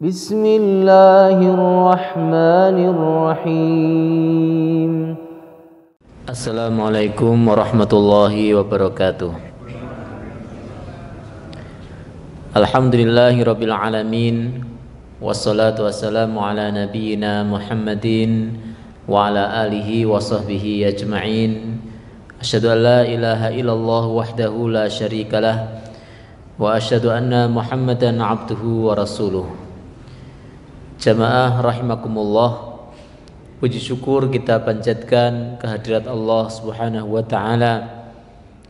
Bismillahirrahmanirrahim. Assalamualaikum warahmatullahi wabarakatuh. Alhamdulillahirabbil alamin. Wassalatu wassalamu ala nabiyyina Muhammadin wa ala alihi wa sahbihi ajma'in. Asyhadu an la ilaha illallah wahdahu la syarikalah wa asyhadu anna Muhammadan abduhu wa rasuluh. Jamaah rahimakumullah, puji syukur kita panjatkan kehadirat Allah Subhanahu wa taala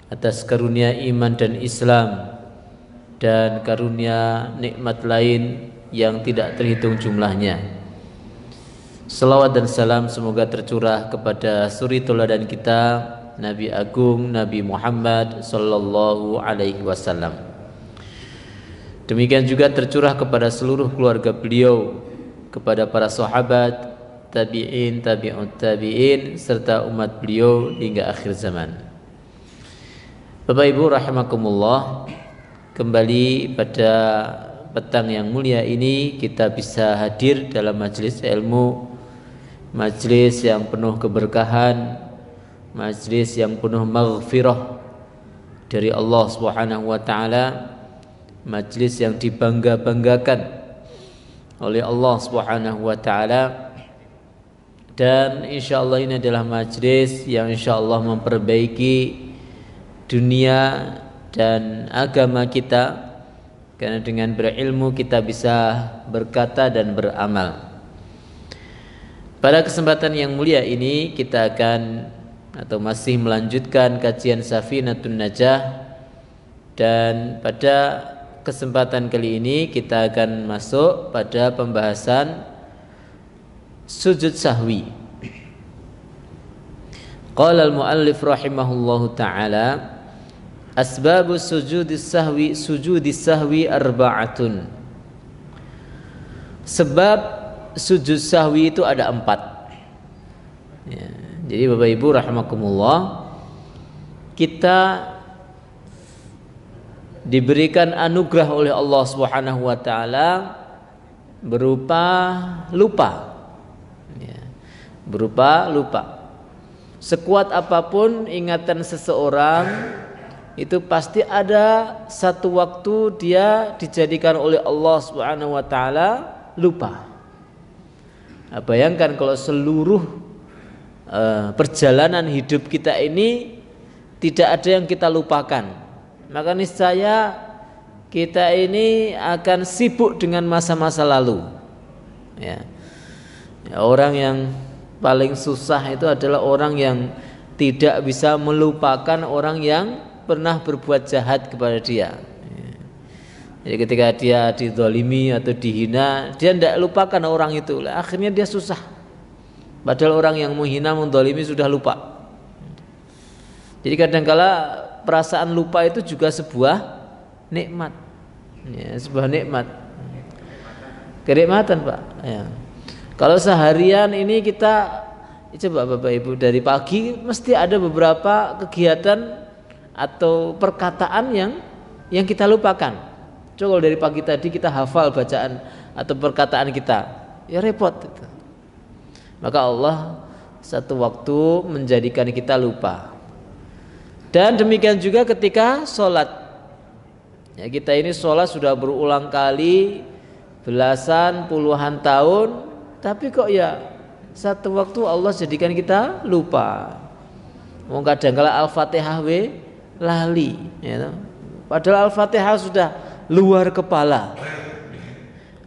atas karunia iman dan Islam dan karunia nikmat lain yang tidak terhitung jumlahnya. Salawat dan salam semoga tercurah kepada suri teladan kita, Nabi Agung Nabi Muhammad sallallahu alaihi wasallam. Demikian juga tercurah kepada seluruh keluarga beliau, kepada para sahabat, tabi'in, tabi'ut tabi'in, serta umat beliau hingga akhir zaman. Bapak Ibu rahimakumullah, kembali pada petang yang mulia ini kita bisa hadir dalam majelis ilmu, majelis yang penuh keberkahan, majelis yang penuh maghfirah dari Allah Subhanahu wa taala, majelis yang dibangga-banggakan oleh Allah Subhanahu wa taala, dan insyaallah ini adalah majelis yang insyaallah memperbaiki dunia dan agama kita, karena dengan berilmu kita bisa berkata dan beramal. Pada kesempatan yang mulia ini kita akan atau masih melanjutkan kajian Safinatun Najah, dan pada kesempatan kali ini kita akan masuk pada pembahasan sujud sahwi. Qala al-muallif rahimahullahu taala, asbabu sujudis sahwi arba'atun. Sebab sujud sahwi itu ada 4 ya. Jadi Bapak Ibu rahimakumullah, kita diberikan anugerah oleh Allah Subhanahu wa taala berupa lupa ya, berupa lupa. Sekuat apapun ingatan seseorang, itu pasti ada satu waktu dia dijadikan oleh Allah Subhanahu wa taala lupa. Bayangkan kalau seluruh perjalanan hidup kita ini tidak ada yang kita lupakan, maka niscaya kita ini akan sibuk dengan masa-masa lalu ya. Orang yang paling susah itu adalah orang yang tidak bisa melupakan orang yang pernah berbuat jahat kepada dia. Jadi ketika dia dizalimi atau dihina, dia tidak lupakan orang itu, akhirnya dia susah. Padahal orang yang menghina, menzalimi sudah lupa. Jadi kadangkala perasaan lupa itu juga sebuah nikmat ya, sebuah nikmat, kenikmatan Pak ya. Kalau seharian ini kita coba Bapak Ibu, dari pagi mesti ada beberapa kegiatan atau perkataan yang kita lupakan. Coba dari pagi tadi kita hafal bacaan atau perkataan kita, ya repot itu. Maka Allah satu waktu menjadikan kita lupa. Dan demikian juga ketika sholat ya, kita ini sholat sudah berulang kali, belasan, puluhan tahun, tapi kok ya satu waktu Allah jadikan kita lupa. Kadang-kala Al-Fatihah lali ya. Padahal Al-Fatihah sudah luar kepala,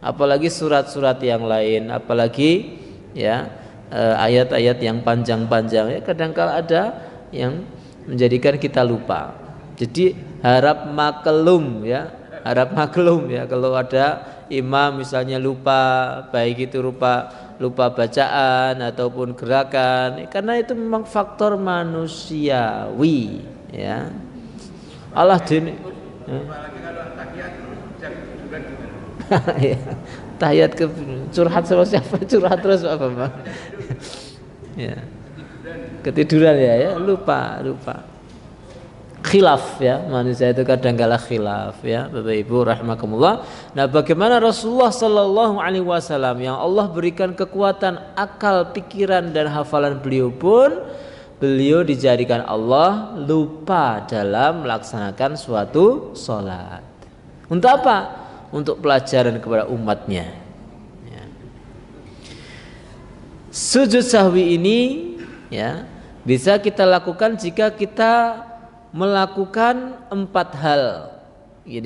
apalagi surat-surat yang lain, apalagi ya ayat-ayat yang panjang-panjang ya, kadang-kala ada yang menjadikan kita lupa. Jadi harap maklum ya, harap maklum ya kalau ada imam misalnya lupa, baik itu lupa bacaan ataupun gerakan, karena itu memang faktor manusiawi ya. Allah dini tahiyat ke curhat sama siapa? Curhat terus apa Bang? Ya. Ketiduran ya, lupa. khilaf ya, manusia itu kadang-kala khilaf ya Bapak Ibu rahimakumullah. Nah, bagaimana Rasulullah sallallahu alaihi wasallam yang Allah berikan kekuatan akal, pikiran dan hafalan beliau pun beliau dijadikan Allah lupa dalam melaksanakan suatu sholat. Untuk apa? Untuk pelajaran kepada umatnya ya. Sujud sahwi ini ya bisa kita lakukan jika kita melakukan 4 hal yang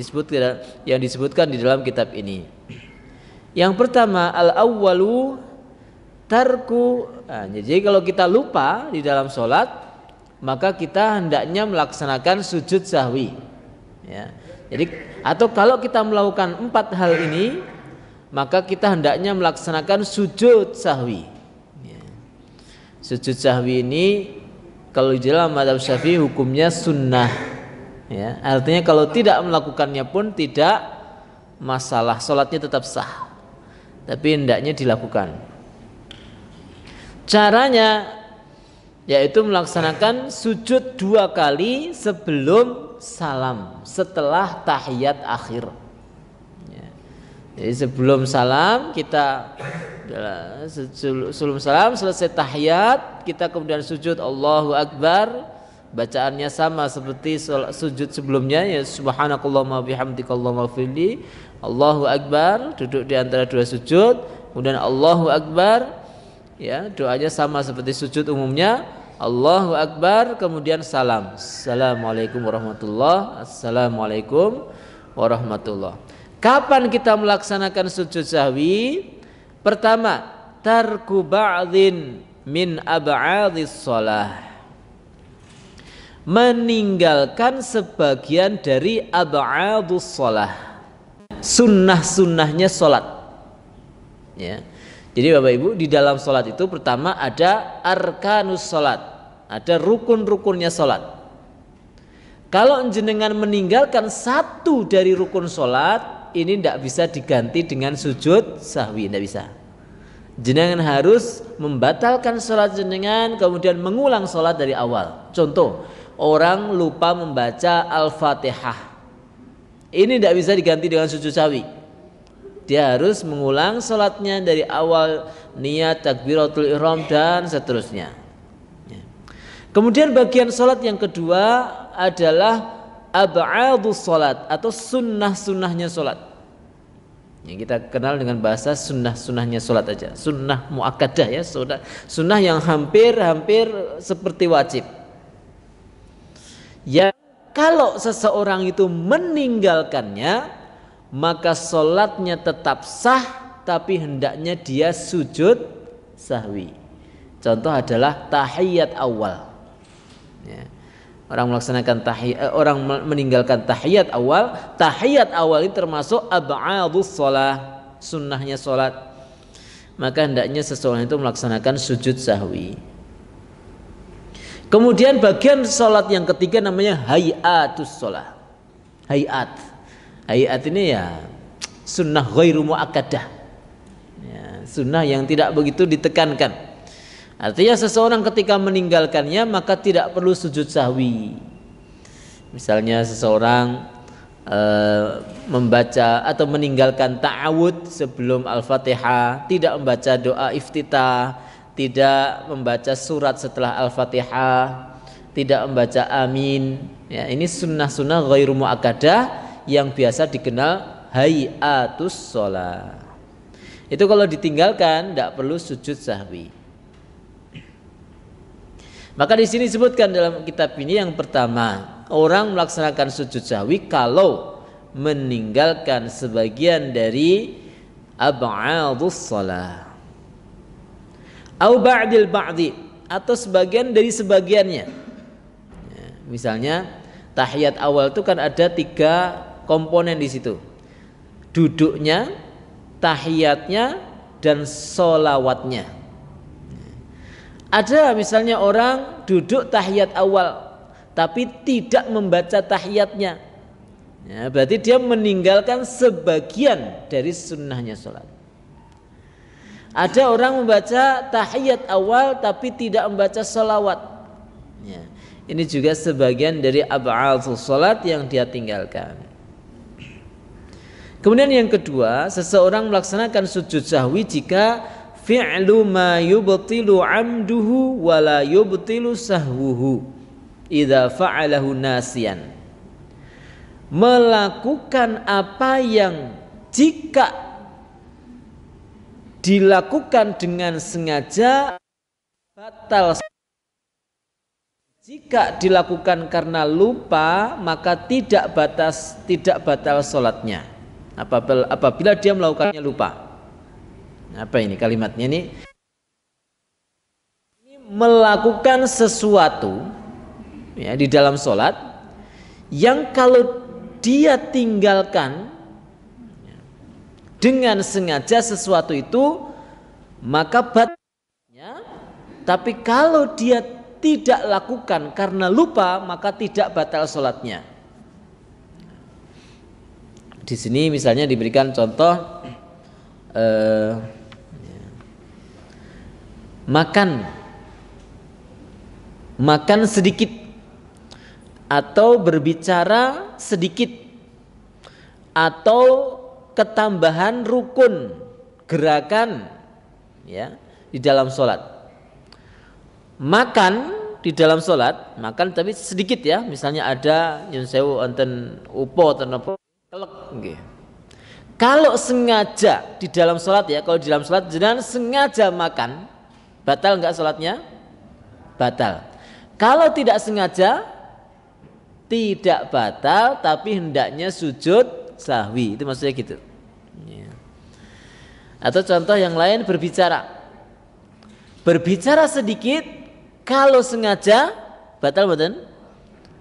disebutkan di dalam kitab ini. Yang pertama, al-awwalu tarku. Nah, jadi kalau kita lupa di dalam sholat, maka kita hendaknya melaksanakan sujud sahwi ya. Jadi atau kalau kita melakukan 4 hal ini, maka kita hendaknya melaksanakan sujud sahwi ya. Sujud sahwi ini kalau di dalam mazhab Syafi'i hukumnya sunnah ya. Artinya kalau tidak melakukannya pun tidak masalah, sholatnya tetap sah, tapi hendaknya dilakukan. Caranya yaitu melaksanakan sujud 2 kali sebelum salam, setelah tahiyat akhir ya. Jadi sebelum salam kita sebelum salam selesai tahiyat, kita kemudian sujud Allahu Akbar, bacaannya sama seperti sujud sebelumnya ya, subhanakallahumma bihamdikallahumma firli, Allahu Akbar, duduk di antara 2 sujud, kemudian Allahu Akbar ya, doanya sama seperti sujud umumnya, Allahu Akbar, kemudian salam, assalamualaikum warahmatullah, assalamualaikum warahmatullah. Kapan kita melaksanakan sujud sahwi? Pertama, tarku ba'dhin min ab'adhis shalah, meninggalkan sebagian dari ab'adhus shalah, sunnah-sunnahnya sholat ya. Jadi Bapak Ibu, di dalam sholat itu pertama ada arkanus sholat, ada rukun-rukunnya sholat. Kalau jenengan meninggalkan satu dari rukun sholat, ini tidak bisa diganti dengan sujud sahwi, tidak bisa. Jenengan harus membatalkan sholat jenengan, kemudian mengulang sholat dari awal. Contoh, orang lupa membaca Al-Fatihah, ini tidak bisa diganti dengan sujud sahwi. Dia harus mengulang sholatnya dari awal, niat, takbiratul ihram dan seterusnya. Kemudian bagian sholat yang kedua adalah ab'adus sholat atau sunnah-sunnahnya sholat. Yang kita kenal dengan bahasa sunnah-sunnahnya sholat aja, sunnah muakkadah ya, sunnah yang hampir seperti wajib. Ya, kalau seseorang itu meninggalkannya, maka sholatnya tetap sah, tapi hendaknya dia sujud sahwi. Contoh adalah tahiyat awal ya. Orang melaksanakan orang meninggalkan tahiyat awal. Tahiyat awal ini termasuk ab'adus shalah, sunnahnya sholat, maka hendaknya seseorang itu melaksanakan sujud sahwi. Kemudian bagian sholat yang ketiga namanya hayatus sholah. Hayat ini ya sunnah ghairu muakkadah ya, sunnah yang tidak begitu ditekankan. Artinya seseorang ketika meninggalkannya maka tidak perlu sujud sahwi. Misalnya seseorang membaca atau meninggalkan ta'awud sebelum Al-Fatihah, tidak membaca doa iftitah, tidak membaca surat setelah Al-Fatihah, tidak membaca amin ya, ini sunnah-sunnah ghairu muakkadah yang biasa dikenal hayatus sholat. Itu kalau ditinggalkan tidak perlu sujud sahwi. Maka di sini disebutkan dalam kitab ini yang pertama, orang melaksanakan sujud sahwi kalau meninggalkan sebagian dari ab'adus shalah, au ba'dil ba'di, atau sebagian dari sebagiannya ya, misalnya tahiyat awal itu kan ada 3 komponen di situ, duduknya, tahiyatnya, dan sholawatnya. Ada misalnya orang duduk tahiyat awal tapi tidak membaca tahiyatnya ya, berarti dia meninggalkan sebagian dari sunnahnya sholat. Ada orang membaca tahiyat awal tapi tidak membaca sholawat ya, Ini juga sebagian dari ab'adul salat yang dia tinggalkan. Kemudian yang kedua, seseorang melaksanakan sujud sahwi jika fi'lu ma yubtilu 'amduhu wa la yubtilu sahwuhu idza fa'alahu nasiyan. Melakukan apa yang jika dilakukan dengan sengaja batal. Jika dilakukan karena lupa, maka tidak batal salatnya. Apabila dia melakukannya lupa. Apa ini kalimatnya ini? Melakukan sesuatu ya di dalam salat yang kalau dia tinggalkan dengan sengaja sesuatu itu maka batalnya, tapi kalau dia tidak lakukan karena lupa maka tidak batal salatnya. Di sini misalnya diberikan contoh makan sedikit atau berbicara sedikit atau ketambahan rukun gerakan ya di dalam sholat. Makan di dalam sholat, makan tapi sedikit ya, misalnya ada nyun sewu wonten upo atau apa kelek nggih. Kalau sengaja di dalam sholat ya, kalau di dalam sholat jangan sengaja makan, batal enggak sholatnya? Batal. Kalau tidak sengaja tidak batal, tapi hendaknya sujud sahwi, itu maksudnya gitu. Atau contoh yang lain, berbicara sedikit, kalau sengaja batal betul?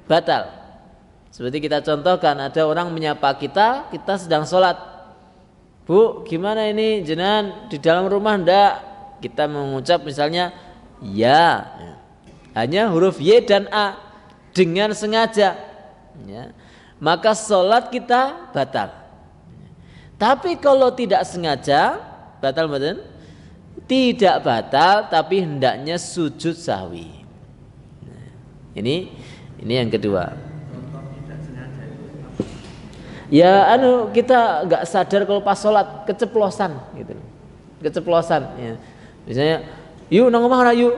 Batal. Seperti kita contohkan, ada orang menyapa kita sedang sholat. Bu, gimana ini jenengan di dalam rumah ndak? Kita mengucap misalnya ya, hanya huruf Y dan A dengan sengaja ya, maka sholat kita batal. Tapi kalau tidak sengaja batal betul? Tidak batal, tapi hendaknya sujud sahwi. Ini yang kedua. Ya kita nggak sadar kalau pas sholat keceplosan gitu, keceplosan ya. Misalnya yuk nang omah ora yuk,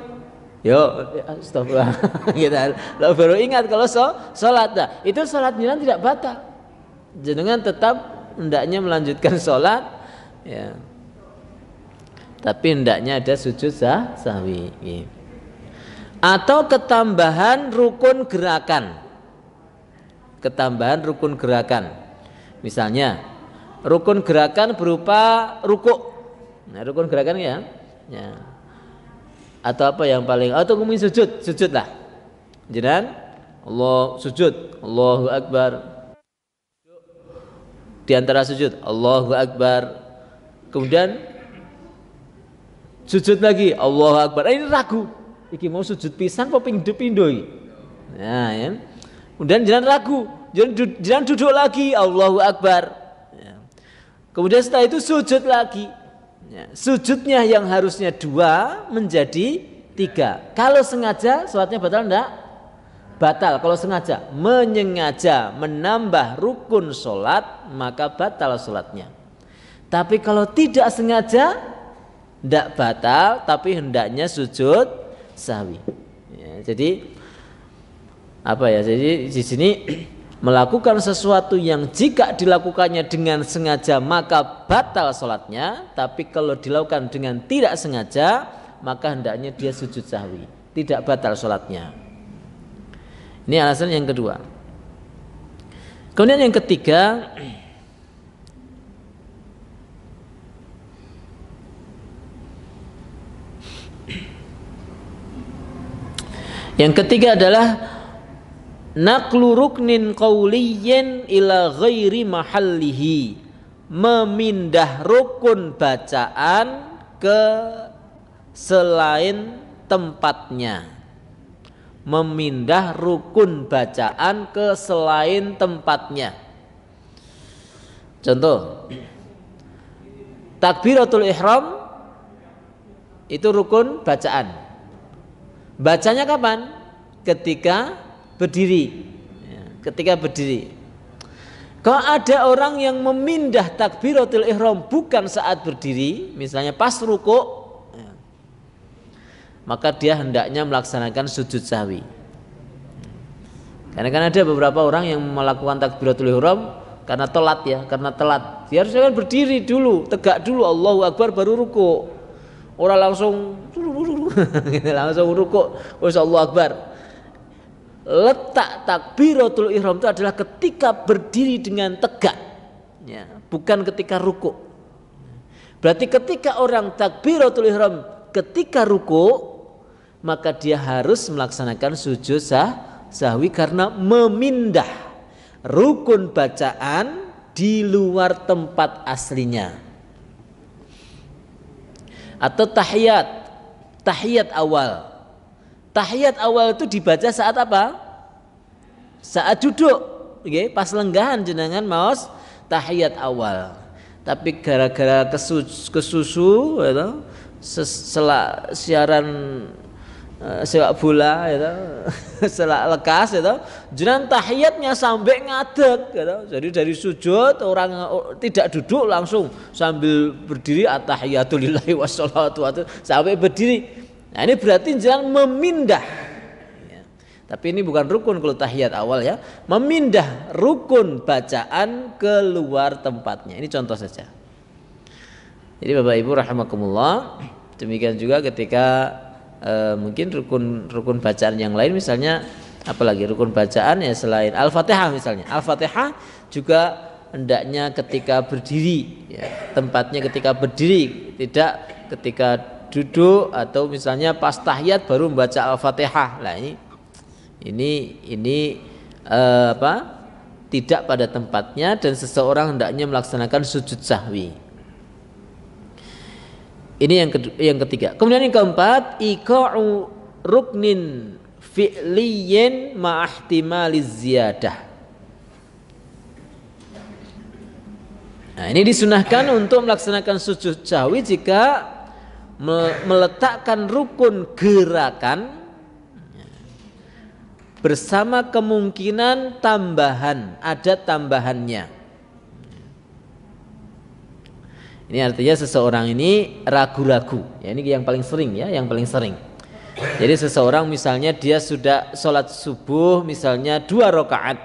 yo astagfirullah kita baru ingat kalau sholat. Nah, itu sholat jenengan tidak batal, jenengan tetap hendaknya melanjutkan sholat ya, tapi hendaknya ada sujud sahwi ya. Atau ketambahan rukun gerakan, misalnya rukun gerakan berupa rukuk. Nah, rukun gerakan ya. Atau apa yang paling, atau kemudian sujud lah. Jangan Allah sujud, Allahu Akbar. Di antara sujud Allahu Akbar. Kemudian sujud lagi Allahu Akbar. Ini ragu. Iki mau sujud pisan apa pindo iki. Nah, ya. Kemudian jangan ragu, jangan duduk lagi Allahu Akbar ya. Kemudian setelah itu sujud lagi ya. Sujudnya yang harusnya 2 menjadi 3. Kalau sengaja sholatnya batal enggak? Batal. Kalau sengaja menyengaja menambah rukun sholat maka batal sholatnya. Tapi kalau tidak sengaja enggak batal, tapi hendaknya sujud sahwi ya. Jadi jadi di sini melakukan sesuatu yang jika dilakukannya dengan sengaja maka batal sholatnya, tapi kalau dilakukan dengan tidak sengaja maka hendaknya dia sujud sahwi, tidak batal sholatnya. Ini alasan yang kedua. Kemudian yang ketiga, adalah naqlu ruknin qauliyyin ila ghairi mahallihi, memindah rukun bacaan ke selain tempatnya. Memindah rukun bacaan ke selain tempatnya. Contoh, takbiratul ihram itu rukun bacaan. Bacanya kapan? ketika berdiri. Ya, ketika berdiri. Kalau ada orang yang memindah takbiratul ihram bukan saat berdiri, misalnya pas rukuk, ya, maka dia hendaknya melaksanakan sujud sahwi. Karena kan ada beberapa orang yang melakukan takbiratul ihram karena telat ya, karena telat. Dia harusnya kan berdiri dulu, tegak dulu, Allahu Akbar baru rukuk. Orang langsung langsung rukuk, Allahu Akbar. Letak takbiratul ihram itu adalah ketika berdiri dengan tegak, ya, bukan ketika rukuk. Berarti ketika orang takbiratul ihram ketika rukuk, maka dia harus melaksanakan sujud sahwi karena memindah rukun bacaan di luar tempat aslinya. Atau tahiyat awal. Tahiyat awal itu dibaca saat apa? Saat duduk, okay? Pas lenggahan jenengan maos tahiyat awal. Tapi gara-gara kesusu, gitu, selak siaran sepak bola, gitu, selak lekas, gitu, jenengan tahiyatnya sampai ngadeg, gitu. Jadi dari sujud orang tidak duduk langsung sambil berdiri at-tahiyatu lillahi wassalatu sampai berdiri. Nah ini berarti jangan memindah ya. Tapi ini bukan rukun kalau tahiyat awal ya. Memindah rukun bacaan keluar tempatnya. Ini contoh saja. Jadi Bapak Ibu rahimakumullah, demikian juga ketika mungkin rukun bacaan yang lain, misalnya apalagi rukun bacaan ya selain Al-Fatihah misalnya. Al-Fatihah juga hendaknya ketika berdiri ya. Tempatnya ketika berdiri, tidak ketika duduk atau misalnya pas tahiyat baru membaca Al-Fatihah. Lah ini tidak pada tempatnya dan seseorang hendaknya melaksanakan sujud sahwi. Ini yang ketiga. Kemudian yang keempat, iqa'u ruknin fi'liyin ma'ihtimaliz ziyadah. Nah, ini disunahkan untuk melaksanakan sujud sahwi jika meletakkan rukun gerakan bersama kemungkinan tambahan, ada tambahannya. Ini artinya seseorang ini ragu-ragu. Ya, ini yang paling sering ya, yang paling sering. Jadi seseorang misalnya dia sudah sholat subuh misalnya 2 rakaat,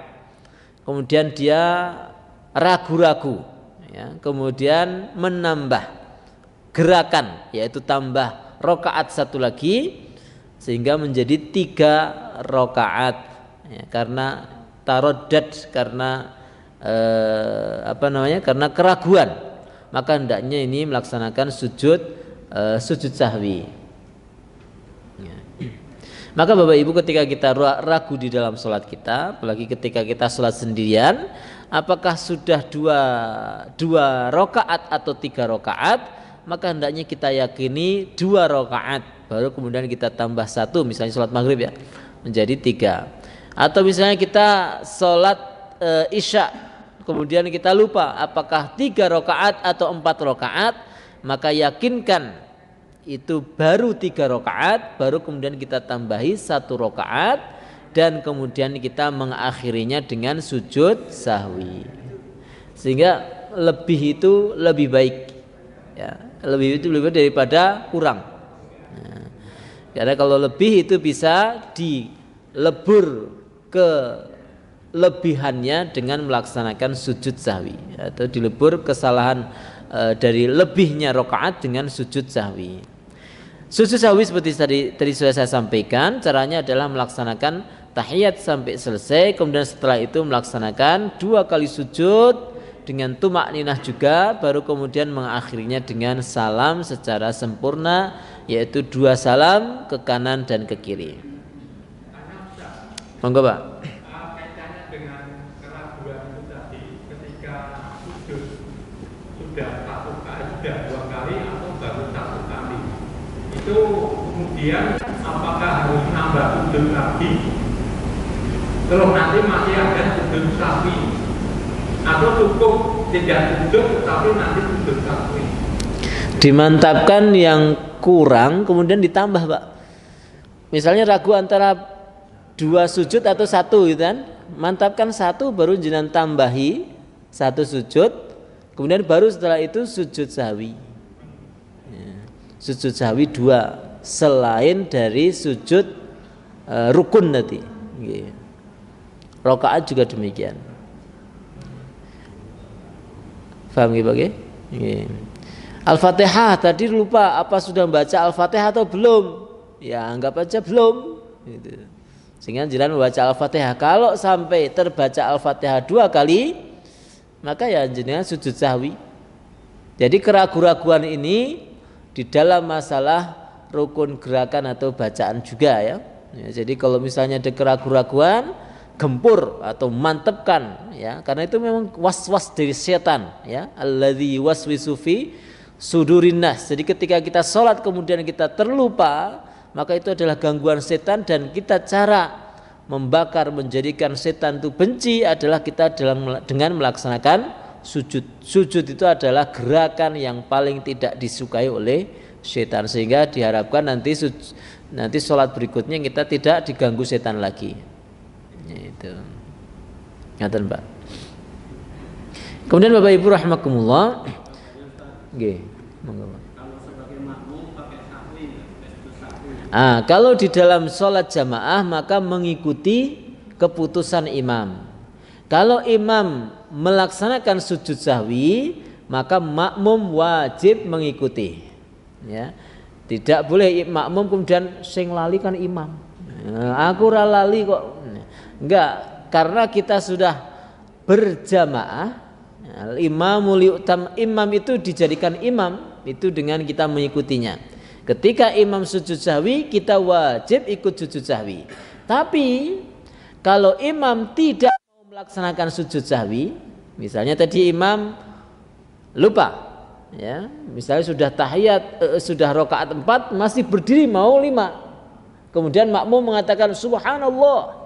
kemudian dia ragu-ragu, ya, kemudian menambah gerakan yaitu tambah rakaat 1 lagi sehingga menjadi 3 rakaat ya, karena taroddad, karena karena keraguan, maka hendaknya ini melaksanakan sujud sahwi ya. Maka Bapak Ibu ketika kita ragu di dalam sholat kita, apalagi ketika kita sholat sendirian, apakah sudah 2 rakaat atau 3 rakaat, maka hendaknya kita yakini 2 rakaat baru kemudian kita tambah 1, misalnya sholat maghrib ya menjadi 3. Atau misalnya kita sholat isya kemudian kita lupa apakah 3 rakaat atau 4 rakaat, maka yakinkan itu baru 3 rakaat baru kemudian kita tambahi 1 rakaat dan kemudian kita mengakhirinya dengan sujud sahwi, sehingga lebih itu lebih baik ya. Lebih itu lebih daripada kurang. Nah, karena kalau lebih itu bisa dilebur ke lebihannya dengan melaksanakan sujud sahwi, atau dilebur kesalahan dari lebihnya rakaat dengan sujud sahwi. Sujud sahwi seperti tadi sudah saya sampaikan, caranya adalah melaksanakan tahiyat sampai selesai, kemudian setelah itu melaksanakan 2 kali sujud dengan tumak ninah juga, baru kemudian mengakhirinya dengan salam secara sempurna, yaitu 2 salam ke kanan dan ke kiri. Monggo Pak. Kaitannya dengan keraguan itu tadi, ketika sujud sudah 2 kali atau baru 1 kali, itu kemudian apakah harus nambah sujud lagi? Terus nanti masih ada sujud sahwi, atau cukup tidak sujud tapi nanti sujud sahwi? Dimantapkan yang kurang kemudian ditambah Pak. Misalnya ragu antara 2 sujud atau 1 gitu kan. Mantapkan 1 baru jenengan tambahi 1 sujud, kemudian baru setelah itu sujud sahwi. Sujud sahwi 2 selain dari sujud rukun tadi. Rakaat juga demikian. Paham gitu Pak? Al-Fatihah tadi lupa apa sudah baca Al-Fatihah atau belum? Ya anggap aja belum. Gitu. Sehingga jenengan membaca Al-Fatihah. Kalau sampai terbaca Al-Fatihah 2 kali, maka ya jenengan sujud sahwi. Jadi keraguan-raguan ini di dalam masalah rukun gerakan atau bacaan juga ya. Jadi kalau misalnya ada keraguan-raguan, gempur atau mantepkan ya, karena itu memang was-was dari setan ya, alladzi waswisu fi sudurin nas. Jadi ketika kita sholat kemudian kita terlupa, maka itu adalah gangguan setan, dan kita cara membakar menjadikan setan itu benci adalah kita dengan melaksanakan sujud. Sujud itu adalah gerakan yang paling tidak disukai oleh setan, sehingga diharapkan nanti sholat berikutnya kita tidak diganggu setan lagi. Itu ngaten Pak. Kemudian Bapak Ibu rahimakumullah, nggih, monggo Pak. Kalau di dalam sholat jamaah maka mengikuti keputusan imam. Kalau imam melaksanakan sujud sahwi maka makmum wajib mengikuti. Ya, tidak boleh makmum kemudian sing lali kan imam. Aku ora lali kok. Enggak, karena kita sudah berjamaah. Imam itu dijadikan imam itu dengan kita mengikutinya. Ketika imam sujud sahwi, kita wajib ikut sujud sahwi. Tapi kalau imam tidak mau melaksanakan sujud sahwi, misalnya tadi imam lupa, ya, misalnya sudah tahiyat, sudah rakaat 4 masih berdiri mau 5, kemudian makmum mengatakan subhanallah,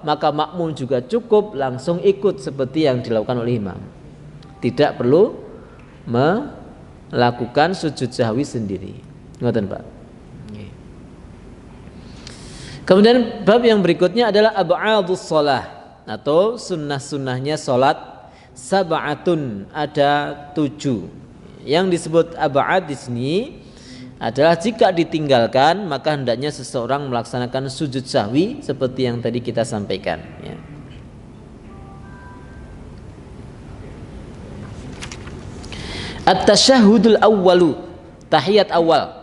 maka makmum juga cukup langsung ikut seperti yang dilakukan oleh imam. Tidak perlu melakukan sujud sahwi sendiri. Ngoten Pak. Kemudian bab yang berikutnya adalah ab'adus shalah atau sunnah-sunnahnya salat. Sab'atun, ada 7. Yang disebut ab'ad di sini adalah jika ditinggalkan maka hendaknya seseorang melaksanakan sujud sahwi seperti yang tadi kita sampaikan ya. At-tasyahhudul awwalu, tahiyat awal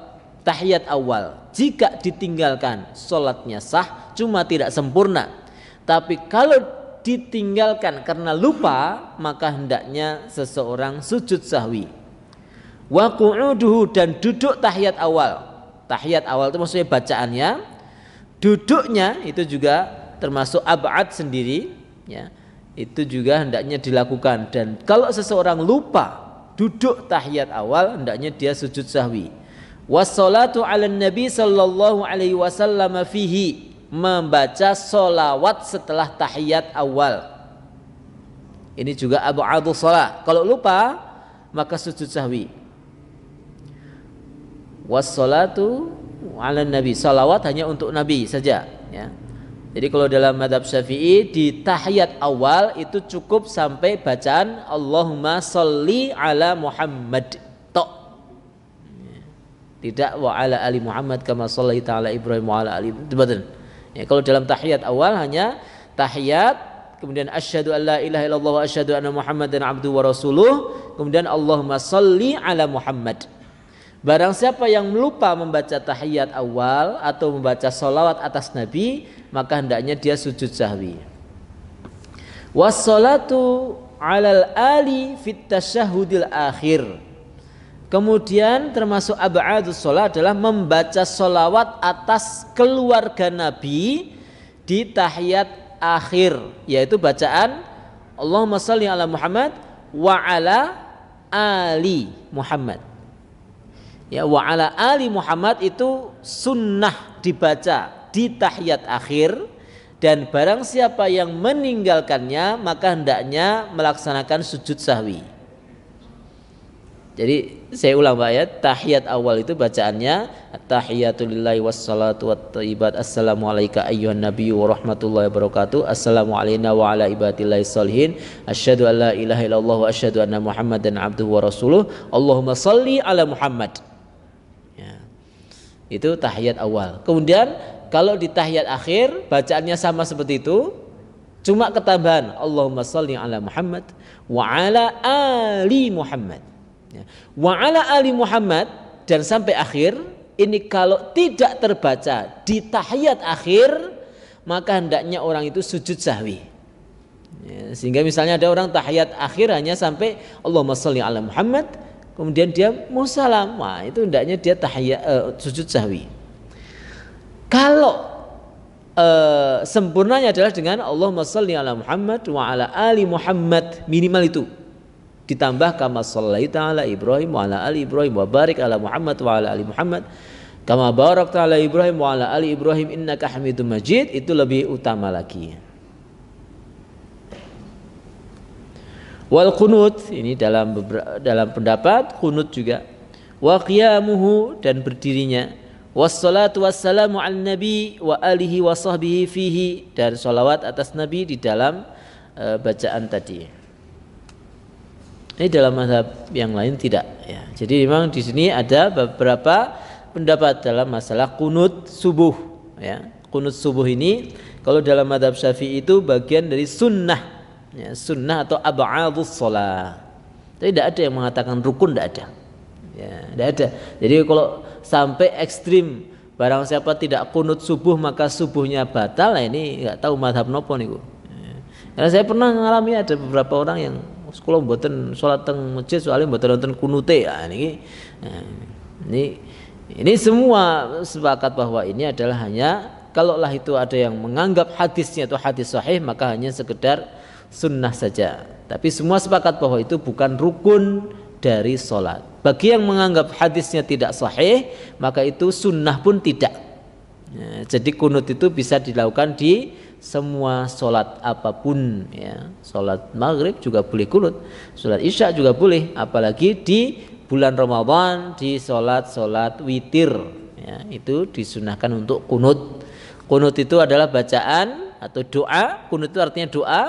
jika ditinggalkan salatnya sah, cuma tidak sempurna. Tapi kalau ditinggalkan karena lupa maka hendaknya seseorang sujud sahwi. Wa qu'uduhu, dan duduk tahiyat awal. Tahiyat awal itu maksudnya bacaannya. Duduknya itu juga termasuk ab'ad sendiri ya. Itu juga hendaknya dilakukan, dan kalau seseorang lupa duduk tahiyat awal hendaknya dia sujud sahwi. Wassalatu 'alan nabi sallallahu alaihi wasallam fihi, membaca sholawat setelah tahiyat awal. Ini juga ab'adus shalah. Kalau lupa maka sujud sahwi. Wassalatu 'alan nabi, salawat hanya untuk nabi saja ya. Jadi kalau dalam mazhab Syafi'i di tahiyat awal itu cukup sampai bacaan Allahumma sholli ala Muhammad tok. Tidak wa ala ali Muhammad kama shallaita ala Ibrahim wa ala ali Ibrahim. Ya, kalau dalam tahiyat awal hanya tahiyat, kemudian asyhadu an la ilaha illallah wa asyhadu anna Muhammadan abduhu wa rasuluh, kemudian Allahumma sholli ala Muhammad. Barang siapa yang lupa membaca tahiyat awal atau membaca sholawat atas Nabi, maka hendaknya dia sujud sahwi. Wassalatu 'alal ali fit tasyahhudil akhir. Kemudian termasuk ab'adus shalah adalah membaca sholawat atas keluarga Nabi di tahiyat akhir, yaitu bacaan Allahumma sholli ala Muhammad wa ala ali Muhammad. Ya, wa ala ali Muhammad itu sunnah dibaca di tahiyat akhir, dan barang siapa yang meninggalkannya maka hendaknya melaksanakan sujud sahwi. Jadi saya ulang Pak ya, tahiyat awal itu bacaannya at-tahiyatulillahi wassalatu wattayyibat assalamu alayka ayyuhan nabiyyu wa rahmatullahi wabarakatuh assalamu alayna wa ala ibadillahi sholihin asyhadu an la ilaha illallah wa asyhadu anna muhammadan abduhu wa rasuluh Allahumma shalli ala Muhammad. Ya. Itu tahiyat awal. Kemudian kalau di tahiyat akhir bacaannya sama seperti itu, cuma ketambahan Allahumma shalli ala Muhammad wa ala ali Muhammad. Ya. Wa ala ali Muhammad dan sampai akhir ini kalau tidak terbaca di tahiyat akhir maka hendaknya orang itu sujud sahwi. Ya, sehingga misalnya ada orang tahiyat akhir hanya sampai Allahumma sholli ala Muhammad kemudian dia mau salam, wah itu hendaknya dia tahiyat sujud sahwi. Kalau sempurnanya adalah dengan Allahumma sholli ala Muhammad wa ala ali Muhammad, minimal itu. Ditambah kama shallaita ala Ibrahim wa ala ali Ibrahim wa barik ala Muhammad wa ala ali Muhammad kama barakta ala Ibrahim wa ala ali Ibrahim innaka Hamidum Majid, itu lebih utama lagi. Wal qunut, ini dalam pendapat qunut juga wa qiyamuhu, dan berdirinya, wassalatu wassalamu ala nabi wa alihi wa sahbihi fihi, dan salawat atas nabi di dalam bacaan tadi. Ini dalam mazhab yang lain tidak ya. Jadi memang di sini ada beberapa pendapat dalam masalah qunut subuh ya. Qunut subuh ini kalau dalam mazhab Syafi'i itu bagian dari sunnah ya, sunnah atau ab'adus shalah. Tapi tidak ada yang mengatakan rukun, tidak ada. Ya, tidak ada. Jadi kalau sampai ekstrim barang siapa tidak qunut subuh maka subuhnya batal, ini enggak tahu mazhab nopo niku. Ya. Karena saya pernah mengalami ada beberapa orang yang sekolah mboten salat teng masjid soalnya mboten nonton kunute ya, ini semua sepakat bahwa ini adalah hanya kalaulah itu ada yang menganggap hadisnya itu hadis sahih maka hanya sekedar sunnah saja, tapi semua sepakat bahwa itu bukan rukun dari salat. Bagi yang menganggap hadisnya tidak sahih maka itu sunnah pun tidak ya, jadi kunut itu bisa dilakukan di semua solat apapun ya. Solat maghrib juga boleh kunut, solat isya juga boleh, apalagi di bulan Ramadan di solat witir ya, itu disunahkan untuk kunut. Kunut itu adalah bacaan atau doa. Kunut itu artinya doa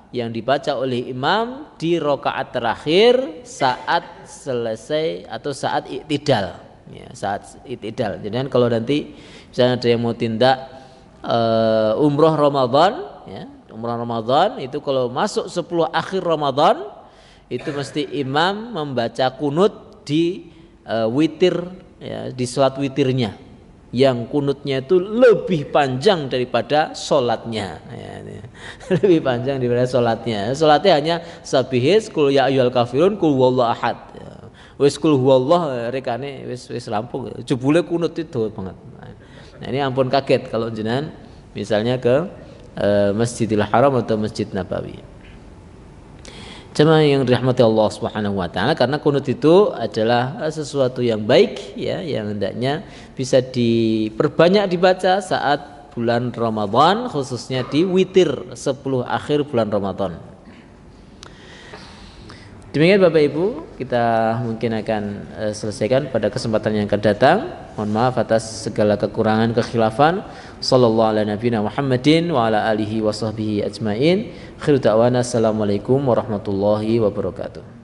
yang dibaca oleh imam di rakaat terakhir saat selesai atau saat i'tidal ya, saat i'tidal. Jadi kalau nanti misalnya ada yang mau tindak umroh Ramadan ya, umroh Ramadan itu kalau masuk 10 akhir Ramadan itu mesti imam membaca kunut di witir ya, di salat witirnya yang kunutnya itu lebih panjang daripada salatnya ya, lebih panjang daripada salatnya. Salatnya hanya sabihis kul ya ayyuhal kafirun kul wallahu ahad ya. Wis kul huwallah rekane wis rampung, jebule kunut itu banget. Nah, ini ampun kaget kalau jenengan misalnya ke Masjidil Haram atau Masjid Nabawi. Jemaah yang dirahmati Allah Subhanahu wa taala, karena kunut itu adalah sesuatu yang baik ya, yang hendaknya bisa diperbanyak dibaca saat bulan Ramadan, khususnya di witir 10 akhir bulan Ramadan. Demikian Bapak Ibu, kita mungkin akan selesaikan pada kesempatan yang akan datang. Mohon maaf atas segala kekurangan kekhilafan. Sallallahu ala nabiyina Muhammadin wa ala alihi wa sahbihi ajmain. Khairu da'wana assalamualaikum warahmatullahi wabarakatuh.